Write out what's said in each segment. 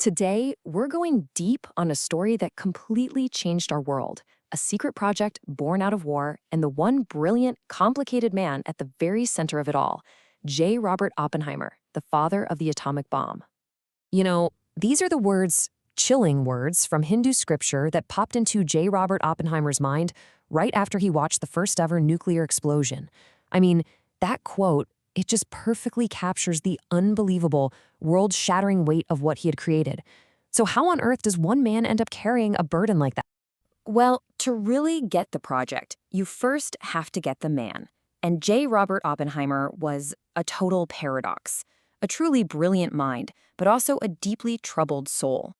Today, we're going deep on a story that completely changed our world, a secret project born out of war, and the one brilliant, complicated man at the very center of it all, J. Robert Oppenheimer, the father of the atomic bomb. These are the words, chilling words from Hindu scripture that popped into J. Robert Oppenheimer's mind right after he watched the first ever nuclear explosion. I mean, that quote, it just perfectly captures the unbelievable, world-shattering weight of what he had created. So how on earth does one man end up carrying a burden like that? Well, to really get the project, you first have to get the man. And J. Robert Oppenheimer was a total paradox, a truly brilliant mind, but also a deeply troubled soul.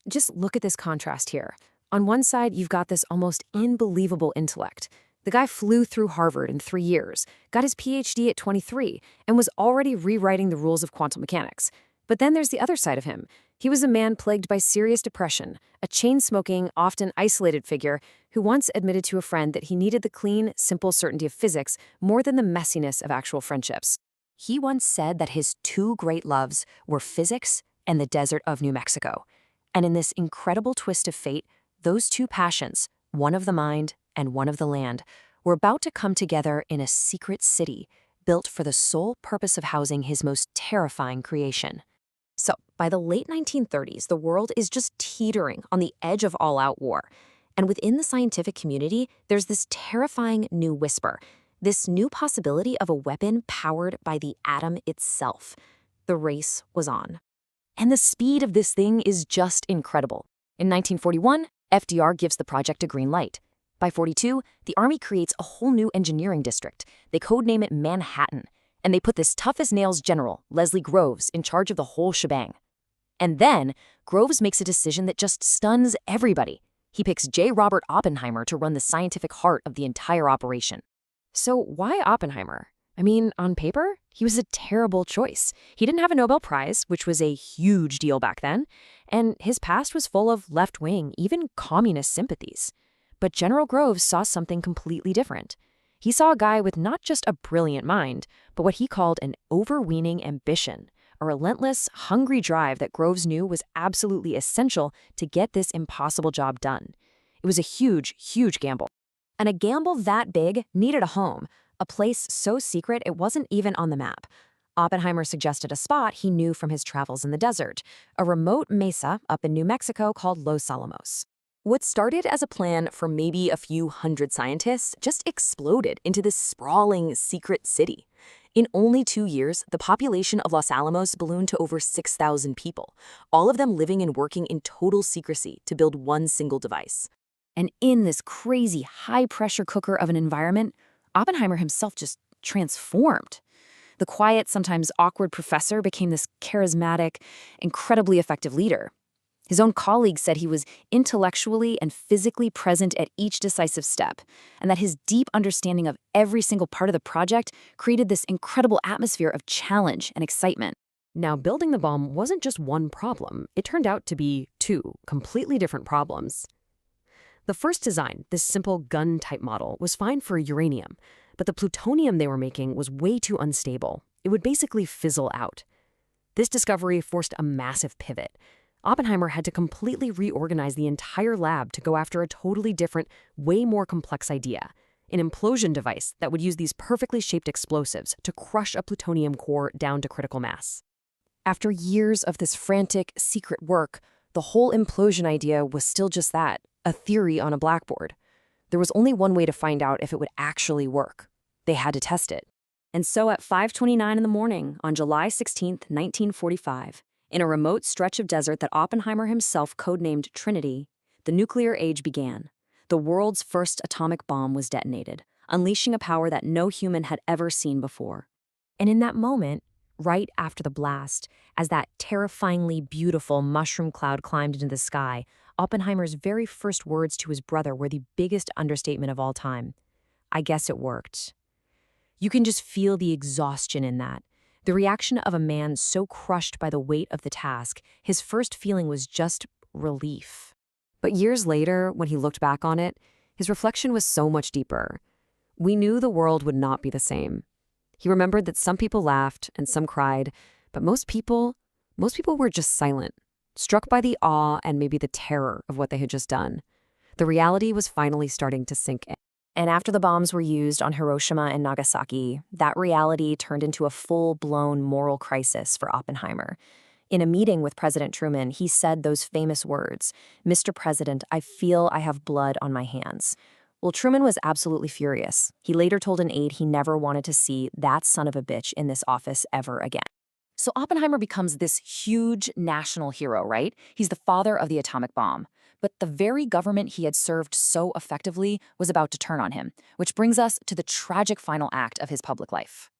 Just look at this contrast here. On one side, you've got this almost unbelievable intellect. The guy flew through Harvard in 3 years, got his PhD at 23, and was already rewriting the rules of quantum mechanics. But then there's the other side of him. He was a man plagued by serious depression, a chain-smoking, often isolated figure who once admitted to a friend that he needed the clean, simple certainty of physics more than the messiness of actual friendships. He once said that his two great loves were physics and the desert of New Mexico. And in this incredible twist of fate, those two passions, one of the mind and one of the land, were about to come together in a secret city built for the sole purpose of housing his most terrifying creation. So, by the late 1930s, the world is just teetering on the edge of all-out war. And within the scientific community, there's this terrifying new whisper, this new possibility of a weapon powered by the atom itself. The race was on. And the speed of this thing is just incredible. In 1941, FDR gives the project a green light. By 42, the Army creates a whole new engineering district. They codename it Manhattan. And they put this tough-as-nails general, Leslie Groves, in charge of the whole shebang. And then, Groves makes a decision that just stuns everybody. He picks J. Robert Oppenheimer to run the scientific heart of the entire operation. So why Oppenheimer? I mean, on paper, he was a terrible choice. He didn't have a Nobel Prize, which was a huge deal back then, and his past was full of left-wing, even communist sympathies. But General Groves saw something completely different. He saw a guy with not just a brilliant mind, but what he called an overweening ambition, a relentless, hungry drive that Groves knew was absolutely essential to get this impossible job done. It was a huge, huge gamble. And a gamble that big needed a home, a place so secret it wasn't even on the map. Oppenheimer suggested a spot he knew from his travels in the desert, a remote mesa up in New Mexico called Los Alamos. What started as a plan for maybe a few hundred scientists just exploded into this sprawling secret city. In only 2 years, the population of Los Alamos ballooned to over 6,000 people, all of them living and working in total secrecy to build one single device. And in this crazy high-pressure cooker of an environment, Oppenheimer himself just transformed. The quiet, sometimes awkward professor became this charismatic, incredibly effective leader. His own colleagues said he was intellectually and physically present at each decisive step, and that his deep understanding of every single part of the project created this incredible atmosphere of challenge and excitement. Now, building the bomb wasn't just one problem. It turned out to be two completely different problems. The first design, this simple gun-type model, was fine for uranium, but the plutonium they were making was way too unstable. It would basically fizzle out. This discovery forced a massive pivot. Oppenheimer had to completely reorganize the entire lab to go after a totally different, way more complex idea, an implosion device that would use these perfectly shaped explosives to crush a plutonium core down to critical mass. After years of this frantic, secret work, the whole implosion idea was still just that, a theory on a blackboard. There was only one way to find out if it would actually work. They had to test it. And so at 5:29 in the morning on July 16, 1945, in a remote stretch of desert that Oppenheimer himself codenamed Trinity, the nuclear age began. The world's first atomic bomb was detonated, unleashing a power that no human had ever seen before. And in that moment, right after the blast, as that terrifyingly beautiful mushroom cloud climbed into the sky, Oppenheimer's very first words to his brother were the biggest understatement of all time. "I guess it worked." You can just feel the exhaustion in that. The reaction of a man so crushed by the weight of the task, his first feeling was just relief. But years later, when he looked back on it, his reflection was so much deeper. We knew the world would not be the same. He remembered that some people laughed and some cried, but most people were just silent. struck by the awe and maybe the terror of what they had just done. The reality was finally starting to sink in. And after the bombs were used on Hiroshima and Nagasaki, that reality turned into a full-blown moral crisis for Oppenheimer. In a meeting with President Truman, he said those famous words, "Mr. President, I feel I have blood on my hands." Well, Truman was absolutely furious. He later told an aide he never wanted to see that son of a bitch in this office ever again. So Oppenheimer becomes this huge national hero, right? He's the father of the atomic bomb. But the very government he had served so effectively was about to turn on him, which brings us to the tragic final act of his public life.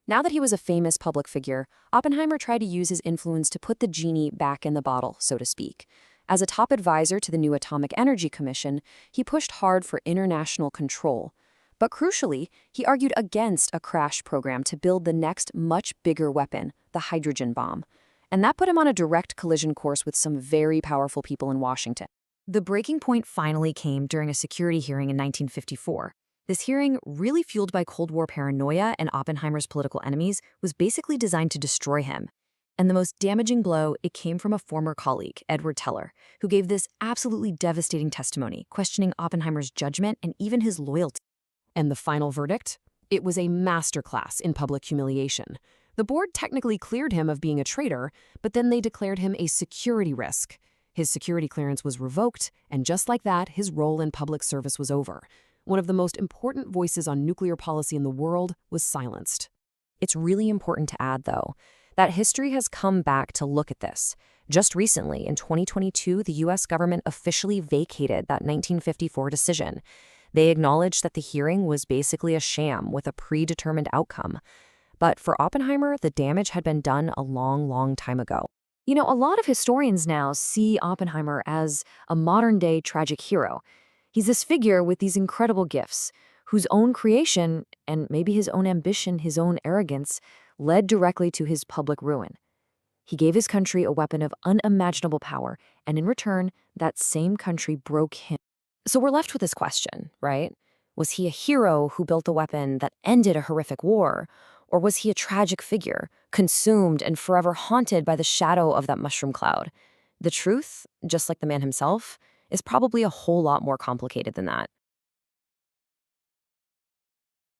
Now that he was a famous public figure, Oppenheimer tried to use his influence to put the genie back in the bottle, so to speak. As a top advisor to the new Atomic Energy Commission, he pushed hard for international control. But crucially, he argued against a crash program to build the next much bigger weapon, the hydrogen bomb. And that put him on a direct collision course with some very powerful people in Washington. The breaking point finally came during a security hearing in 1954. This hearing, really fueled by Cold War paranoia and Oppenheimer's political enemies, was basically designed to destroy him. And the most damaging blow, it came from a former colleague, Edward Teller, who gave this absolutely devastating testimony, questioning Oppenheimer's judgment and even his loyalty. And the final verdict? It was a masterclass in public humiliation. The board technically cleared him of being a traitor, but then they declared him a security risk. His security clearance was revoked, and just like that, his role in public service was over. One of the most important voices on nuclear policy in the world was silenced. It's really important to add, though, that history has come back to look at this. Just recently, in 2022, the U.S. government officially vacated that 1954 decision. They acknowledged that the hearing was basically a sham with a predetermined outcome. But for Oppenheimer, the damage had been done a long, long time ago. You know, a lot of historians now see Oppenheimer as a modern-day tragic hero. He's this figure with these incredible gifts, whose own creation, and maybe his own ambition, his own arrogance, led directly to his public ruin. He gave his country a weapon of unimaginable power, and in return, that same country broke him. So we're left with this question, right? Was he a hero who built a weapon that ended a horrific war? Or was he a tragic figure, consumed and forever haunted by the shadow of that mushroom cloud? The truth, just like the man himself, is probably a whole lot more complicated than that.